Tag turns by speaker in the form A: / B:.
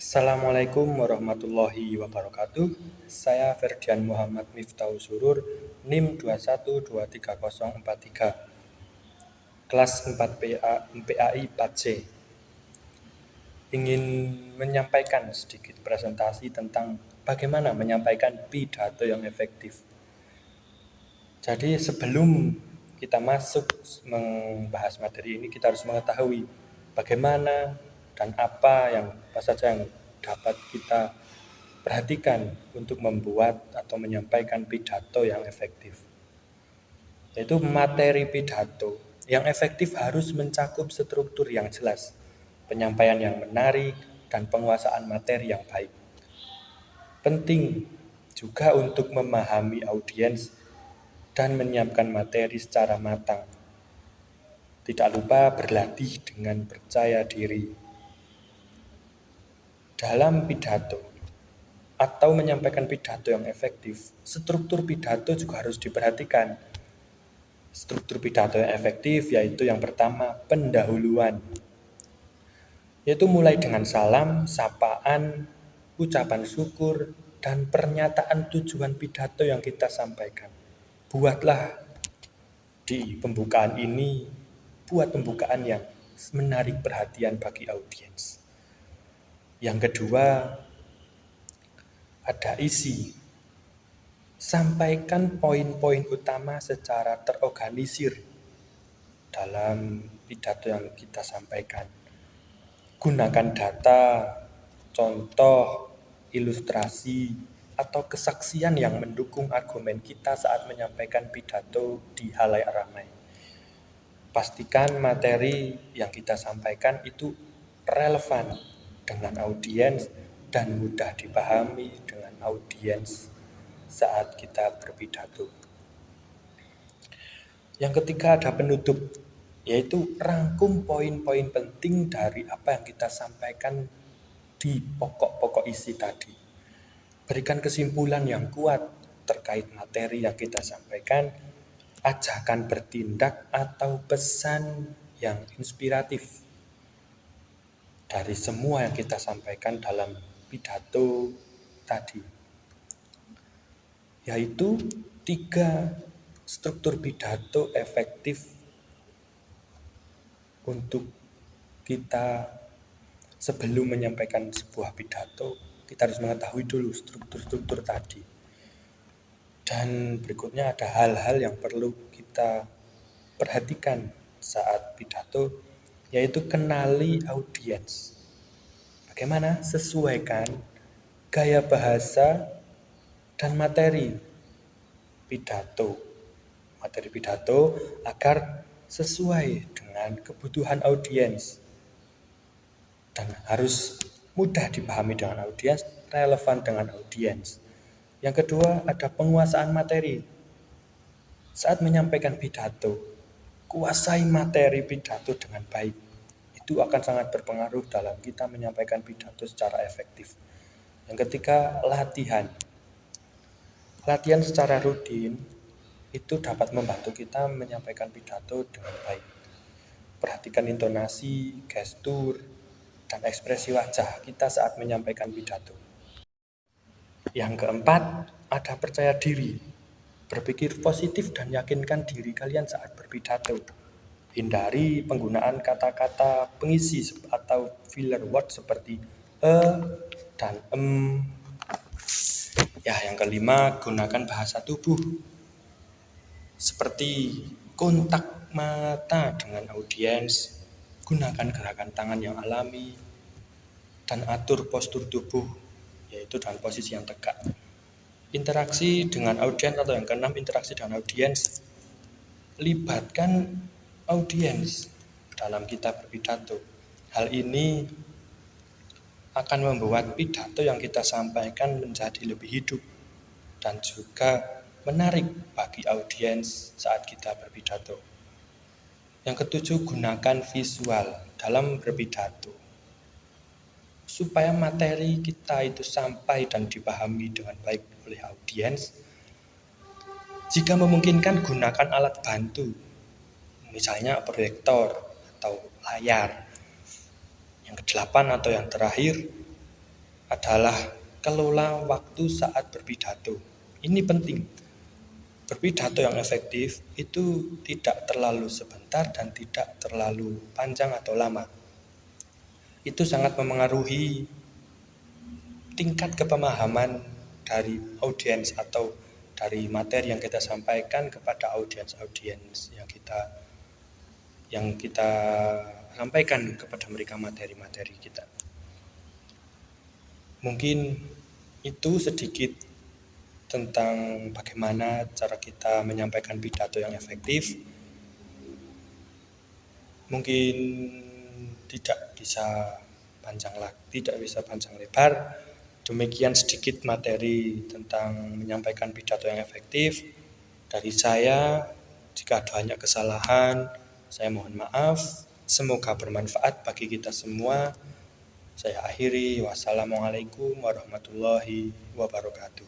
A: Assalamualaikum warahmatullahi wabarakatuh. Saya Ferdian Muhammad Miftahul Surur, NIM 2123043, kelas 4 PAI 4C. Ingin menyampaikan sedikit presentasi tentang bagaimana menyampaikan pidato yang efektif. Jadi sebelum kita masuk membahas materi ini, kita harus mengetahui bagaimana dan apa saja yang dapat kita perhatikan untuk membuat atau menyampaikan pidato yang efektif. Yaitu materi pidato yang efektif harus mencakup struktur yang jelas, penyampaian yang menarik, dan penguasaan materi yang baik. Penting juga untuk memahami audiens dan menyiapkan materi secara matang. Tidak lupa berlatih dengan percaya diri. Dalam pidato atau menyampaikan pidato yang efektif, struktur pidato juga harus diperhatikan. Struktur pidato yang efektif yaitu yang pertama, pendahuluan. Yaitu mulai dengan salam, sapaan, ucapan syukur, dan pernyataan tujuan pidato yang kita sampaikan. Buatlah di pembukaan ini, buat pembukaan yang menarik perhatian bagi audiens. Yang kedua, ada isi. Sampaikan poin-poin utama secara terorganisir dalam pidato yang kita sampaikan. Gunakan data, contoh, ilustrasi, atau kesaksian yang mendukung argumen kita saat menyampaikan pidato di halayak ramai. Pastikan materi yang kita sampaikan itu relevan dengan audiens dan mudah dipahami dengan audiens saat kita berpidato. Yang ketiga ada penutup, yaitu rangkum poin-poin penting dari apa yang kita sampaikan di pokok-pokok isi tadi. Berikan kesimpulan yang kuat terkait materi yang kita sampaikan, ajakan bertindak atau pesan yang inspiratif dari semua yang kita sampaikan dalam pidato tadi. Yaitu 3 struktur pidato efektif untuk kita sebelum menyampaikan sebuah pidato. Kita harus mengetahui dulu struktur-struktur tadi. Dan berikutnya ada hal-hal yang perlu kita perhatikan saat pidato, yaitu kenali audiens. Bagaimana? Sesuaikan gaya bahasa dan materi pidato agar sesuai dengan kebutuhan audiens dan harus mudah dipahami dengan audiens, relevan dengan audiens. Yang kedua, ada penguasaan materi. Saat menyampaikan pidato, kuasai materi pidato dengan baik. Itu akan sangat berpengaruh dalam kita menyampaikan pidato secara efektif. Yang ketiga, latihan. Latihan secara rutin itu dapat membantu kita menyampaikan pidato dengan baik. Perhatikan intonasi, gestur, dan ekspresi wajah kita saat menyampaikan pidato. Yang keempat, ada percaya diri. Berpikir positif dan yakinkan diri kalian saat berpidato. Hindari penggunaan kata-kata pengisi atau filler word seperti dan Yang kelima, gunakan bahasa tubuh seperti kontak mata dengan audiens, gunakan gerakan tangan yang alami, dan atur postur tubuh, yaitu dalam posisi yang tegak. Interaksi dengan audiens atau yang keenam, interaksi dengan audiens. Libatkan audiens dalam kita berpidato. Hal ini akan membuat pidato yang kita sampaikan menjadi lebih hidup dan juga menarik bagi audiens saat kita berpidato. Yang ketujuh, gunakan visual dalam berpidato supaya materi kita itu sampai dan dipahami dengan baik oleh audiens. Jika memungkinkan, gunakan alat bantu, misalnya proyektor atau layar. Yang kedelapan atau yang terakhir, adalah kelola waktu saat berpidato. Ini penting. Berpidato yang efektif itu tidak terlalu sebentar dan tidak terlalu panjang atau lama. Itu sangat memengaruhi tingkat kepemahaman dari audiens atau dari materi yang kita sampaikan kepada audiens yang kita sampaikan kepada mereka materi-materi kita. Mungkin itu sedikit tentang bagaimana cara kita menyampaikan pidato yang efektif. Mungkin tidak bisa panjang lebar. Demikian sedikit materi tentang menyampaikan pidato yang efektif dari saya. Jika ada banyak kesalahan, saya mohon maaf. Semoga bermanfaat bagi kita semua. Saya akhiri. Wassalamualaikum warahmatullahi wabarakatuh.